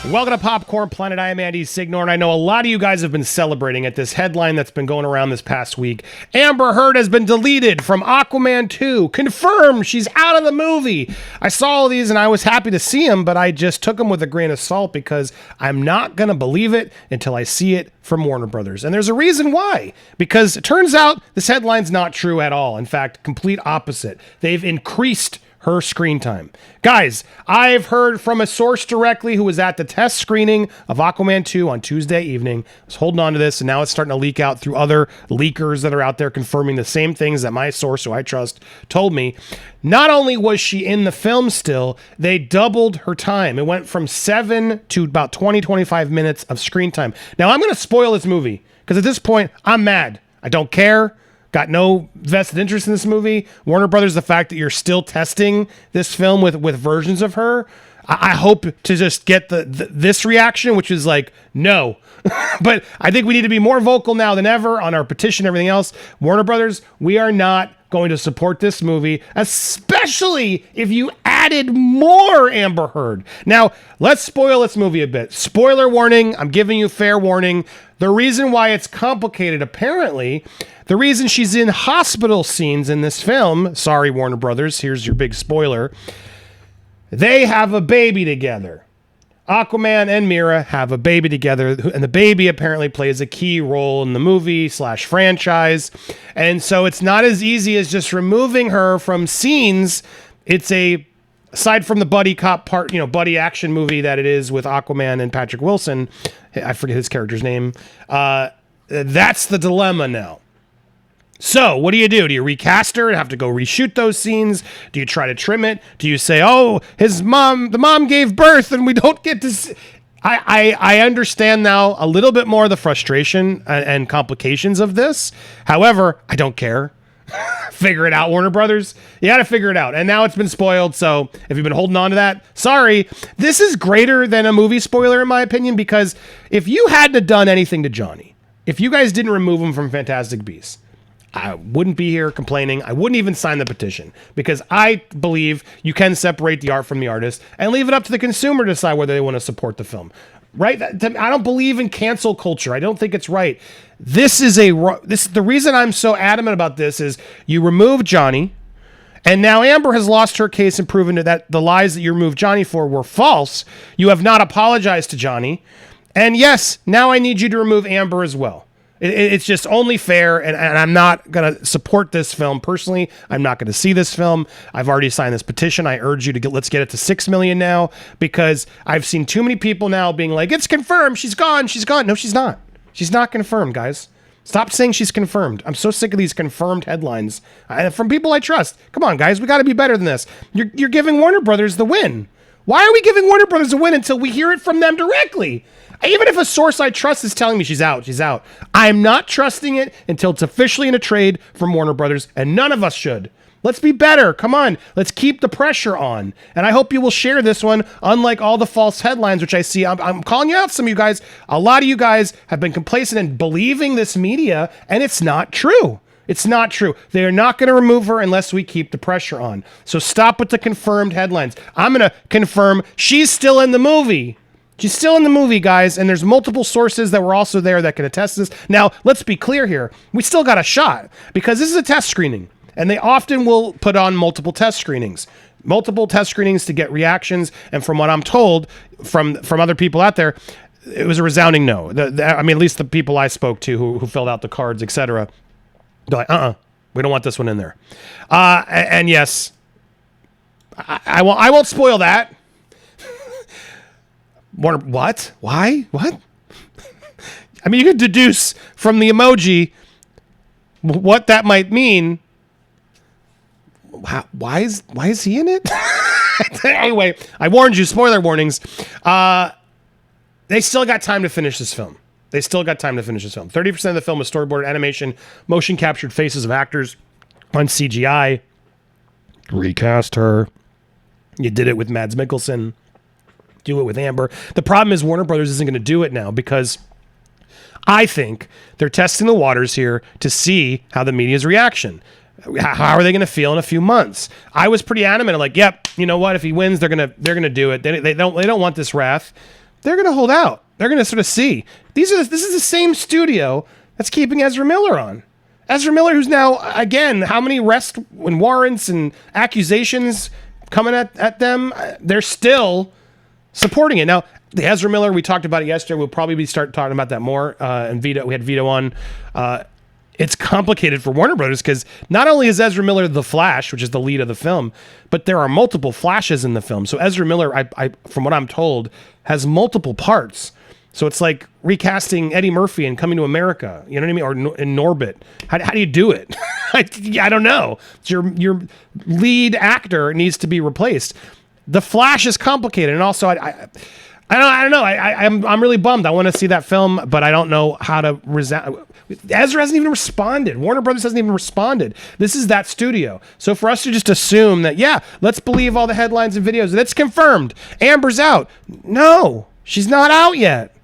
Welcome to Popcorn Planet. I am Andy Signore, and I know a lot of you guys have been celebrating at this headline that's been going around this past week. Amber Heard has been deleted from Aquaman 2. Confirmed she's out of the movie. I saw all these and I was happy to see them, but I just took them with a grain of salt because I'm not going to believe it until I see it from Warner Brothers. And there's a reason why. Because it turns out this headline's not true at all. In fact, complete opposite. They've increased her screen time. Guys, I've heard from a source directly who was at the test screening of Aquaman 2 on Tuesday evening. I was holding on to this, and now it's starting to leak out through other leakers that are out there confirming the same things that my source, who I trust, told me. Not only was she in the film still, they doubled her time. It went from 7 to about 20, 25 minutes of screen time. Now, I'm going to spoil this movie, because at this point, I'm mad. I don't care. Got no vested interest in this movie. Warner Brothers, the fact that you're still testing this film with versions of her, I hope to just get this reaction, which is like, no. But I think we need to be more vocal now than ever on our petition and everything else. Warner Brothers, we are not going to support this movie, especially if you added more Amber Heard. Now, let's spoil this movie a bit. Spoiler warning, I'm giving you fair warning. The reason why it's complicated, apparently, the reason she's in hospital scenes in this film, sorry, Warner Brothers, here's your big spoiler, they have a baby together. Aquaman and Mera have a baby together, and the baby apparently plays a key role in the movie/franchise. And so it's not as easy as just removing her from scenes. It's aside from the buddy cop part, buddy action movie that it is with Aquaman and Patrick Wilson, I forget his character's name. That's the dilemma now. So what do? Do you recast her and have to go reshoot those scenes? Do you try to trim it? Do you say, oh, the mom gave birth and we don't get to see? I understand now a little bit more of the frustration and complications of this. However, I don't care. Figure it out, Warner Brothers. You got to figure it out. And now it's been spoiled. So if you've been holding on to that, sorry. This is greater than a movie spoiler, in my opinion, because if you hadn't done anything to Johnny, if you guys didn't remove him from Fantastic Beasts, I wouldn't be here complaining. I wouldn't even sign the petition because I believe you can separate the art from the artist and leave it up to the consumer to decide whether they want to support the film. Right? I don't believe in cancel culture. I don't think it's right. The reason I'm so adamant about this is you remove Johnny, and now Amber has lost her case and proven that the lies that you removed Johnny for were false. You have not apologized to Johnny. And yes, now I need you to remove Amber as well. It's just only fair, and I'm not going to support this film personally. I'm not going to see this film. I've already signed this petition. I urge you to let's get it to 6 million now, because I've seen too many people now being like, it's confirmed, she's gone. No, she's not. She's not confirmed, guys. Stop saying she's confirmed. I'm so sick of these confirmed headlines from people I trust. Come on, guys, we got to be better than this. You're giving Warner Brothers the win. Why are we giving Warner Brothers a win until we hear it from them directly? Even if a source I trust is telling me she's out, she's out. I'm not trusting it until it's officially in a trade from Warner Brothers, and none of us should. Let's be better. Come on. Let's keep the pressure on. And I hope you will share this one, unlike all the false headlines, which I see. I'm calling you out, some of you guys. A lot of you guys have been complacent in believing this media, and it's not true. It's not true. They are not going to remove her unless we keep the pressure on. So stop with the confirmed headlines. I'm going to confirm she's still in the movie. She's still in the movie, guys, and there's multiple sources that were also there that can attest to this. Now, let's be clear here. We still got a shot because this is a test screening, and they often will put on multiple test screenings to get reactions. And from what I'm told from other people out there, it was a resounding no. At least the people I spoke to who filled out the cards, etc. They're like, we don't want this one in there. And yes, I won't spoil that. What? Why? What? You could deduce from the emoji what that might mean. Why is he in it? Anyway, I warned you. Spoiler warnings. They still got time to finish this film. 30% of the film is storyboard animation, motion captured faces of actors on CGI. Recast her. You did it with Mads Mikkelsen. Do it with Amber. The problem is Warner Brothers isn't going to do it now because I think they're testing the waters here to see how the media's reaction. How are they going to feel in a few months? I was pretty adamant, like, yep, you know what? If he wins, they're gonna do it. They don't want this wrath. they're going to hold out. They're going to sort of see. This is the same studio that's keeping Ezra Miller on. Ezra Miller, who's now, again, how many arrests and warrants and accusations coming at them? They're still supporting it. Now, the Ezra Miller, we talked about it yesterday. We'll probably start talking about that more. And Vito, we had Vito on. It's complicated for Warner Brothers because not only is Ezra Miller the Flash, which is the lead of the film, but there are multiple Flashes in the film. So Ezra Miller, I from what I'm told, has multiple parts. So it's like recasting Eddie Murphy and Coming to America, you know what I mean? Or in Norbit. How do you do it? I don't know. Your lead actor needs to be replaced. The Flash is complicated, and also I don't know. I'm really bummed. I want to see that film, but I don't know how to Ezra hasn't even responded. Warner Brothers hasn't even responded. This is that studio. So for us to just assume that, yeah, let's believe all the headlines and videos. That's confirmed. Amber's out. No, she's not out yet.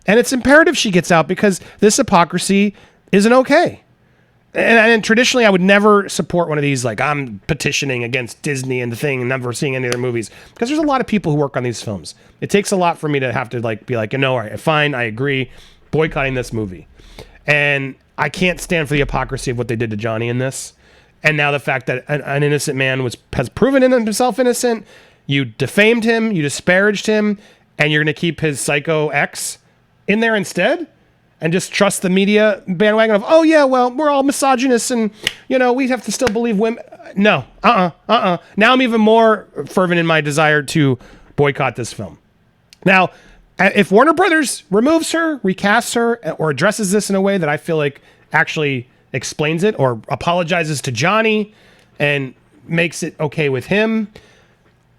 And it's imperative she gets out because this hypocrisy isn't okay. And traditionally, I would never support one of these, like, I'm petitioning against Disney and the thing and never seeing any of their movies. Because there's a lot of people who work on these films. It takes a lot for me to have to, like, be like, all right, fine, I agree, boycotting this movie. And I can't stand for the hypocrisy of what they did to Johnny in this. And now the fact that an innocent man has proven himself innocent, you defamed him, you disparaged him, and you're going to keep his psycho ex in there instead? And just trust the media bandwagon of, oh yeah, well, we're all misogynists and, we have to still believe women. No, Now I'm even more fervent in my desire to boycott this film. Now, if Warner Brothers removes her, recasts her, or addresses this in a way that I feel like actually explains it or apologizes to Johnny and makes it okay with him,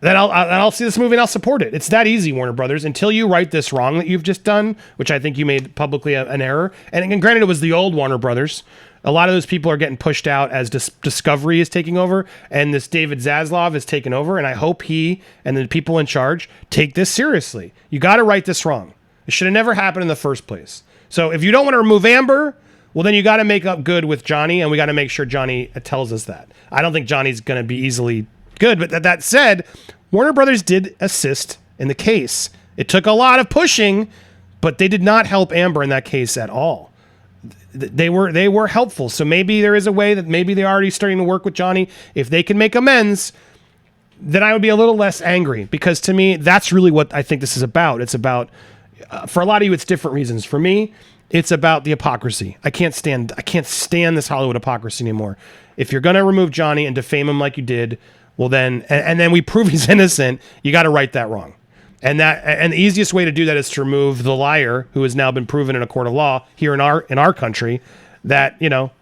then I'll see this movie and I'll support it. It's that easy, Warner Brothers, until you right this wrong that you've just done, which I think you made publicly an error. And granted, it was the old Warner Brothers. A lot of those people are getting pushed out as Discovery is taking over, and this David Zaslav is taking over, and I hope he and the people in charge take this seriously. You got to right this wrong. It should have never happened in the first place. So if you don't want to remove Amber, well, then you got to make up good with Johnny, and we got to make sure Johnny tells us that. I don't think Johnny's going to be easily good, but that said, Warner Brothers did assist in the case. It took a lot of pushing, but they did not help Amber in that case at all. They were helpful. So maybe there is a way that maybe they're already starting to work with Johnny. If they can make amends, then I would be a little less angry, because to me, that's really what I think this is about. It's about, for a lot of you, it's different reasons. For me, it's about the hypocrisy. I can't stand this Hollywood hypocrisy anymore. If you're going to remove Johnny and defame him like you did, well then, and then we prove he's innocent, you got to right that wrong. And the easiest way to do that is to remove the liar who has now been proven in a court of law here in our country that,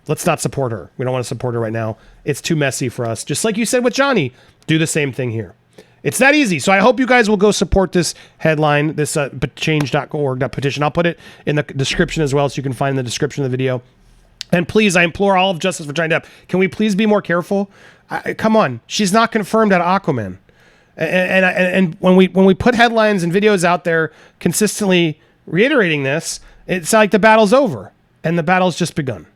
let's not support her. We don't want to support her right now. It's too messy for us. Just like you said with Johnny, do the same thing here. It's that easy. So I hope you guys will go support this headline, this change.org petition. I'll put it in the description as well, so you can find in the description of the video. And please, I implore all of justice for Johnny Depp. Can we please be more careful? Come on, she's not confirmed at Aquaman, and when we put headlines and videos out there consistently reiterating this, it's like the battle's over, and the battle's just begun.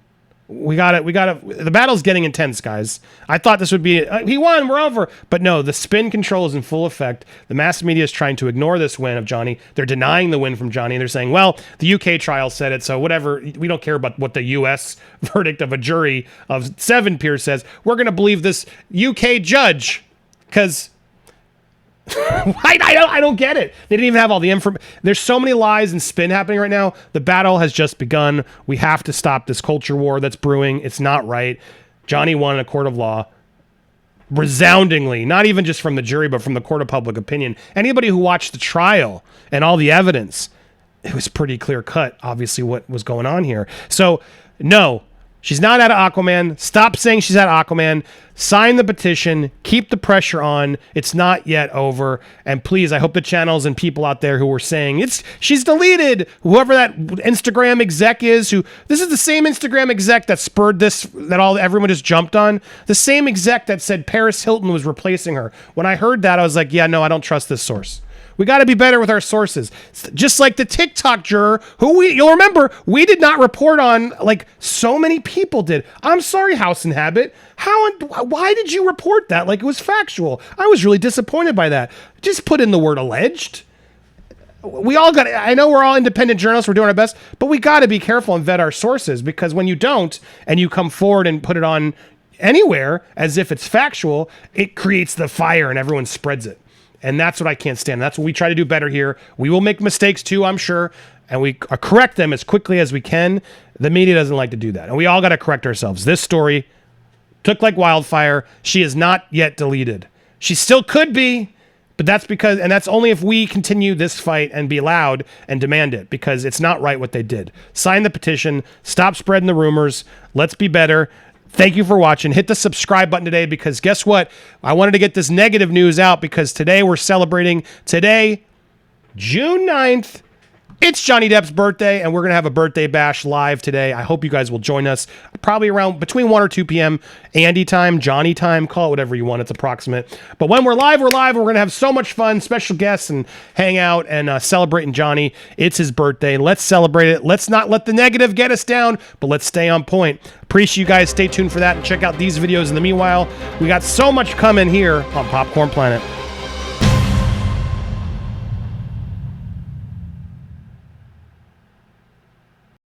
We got it. The battle's getting intense, guys. I thought this would be, he won, we're over. But no, the spin control is in full effect. The mass media is trying to ignore this win of Johnny. They're denying the win from Johnny. They're saying, well, the UK trial said it, so whatever. We don't care about what the US verdict of a jury of 7 peers says. We're going to believe this UK judge, because I don't get it. They didn't even have all the information. There's so many lies and spin happening right now. The battle has just begun. We have to stop this culture war that's brewing. It's not right. Johnny won in a court of law resoundingly, not even just from the jury, but from the court of public opinion. Anybody who watched the trial and all the evidence, it was pretty clear cut, obviously, what was going on here. So, no. She's not out of Aquaman. Stop saying she's out of Aquaman. Sign the petition. Keep the pressure on. It's not yet over. And please, I hope the channels and people out there who were saying she's deleted, whoever that Instagram exec is, this is the same Instagram exec that spurred this, that everyone just jumped on. The same exec that said Paris Hilton was replacing her. When I heard that, I was like, yeah, no, I don't trust this source. We got to be better with our sources. Just like the TikTok juror, you'll remember, we did not report on like so many people did. I'm sorry, House and Habit. Why did you report that? Like it was factual. I was really disappointed by that. Just put in the word alleged. we all got, I know we're all independent journalists, we're doing our best, but we got to be careful and vet our sources, because when you don't and you come forward and put it on anywhere as if it's factual, it creates the fire and everyone spreads it. And that's what I can't stand. That's what we try to do better here. We will make mistakes too, I'm sure, and we correct them as quickly as we can. The media doesn't like to do that. And we all got to correct ourselves. This story took like wildfire. She is not yet deleted. She still could be, but that's because, and that's only if we continue this fight and be loud and demand it, because it's not right what they did. Sign the petition. Stop spreading the rumors. Let's be better. Thank you for watching. Hit the subscribe button today, because guess what? I wanted to get this negative news out, because today we're celebrating, today, June 9th, it's Johnny Depp's birthday, and we're going to have a birthday bash live today. I hope you guys will join us probably around between 1 or 2 p.m. Andy time, Johnny time, call it whatever you want. It's approximate. But when we're live, we're live. We're going to have so much fun, special guests, and hang out and celebrating Johnny. It's his birthday. Let's celebrate it. Let's not let the negative get us down, but let's stay on point. Appreciate you guys. Stay tuned for that and check out these videos. In the meanwhile, we got so much coming here on Popcorn Planet.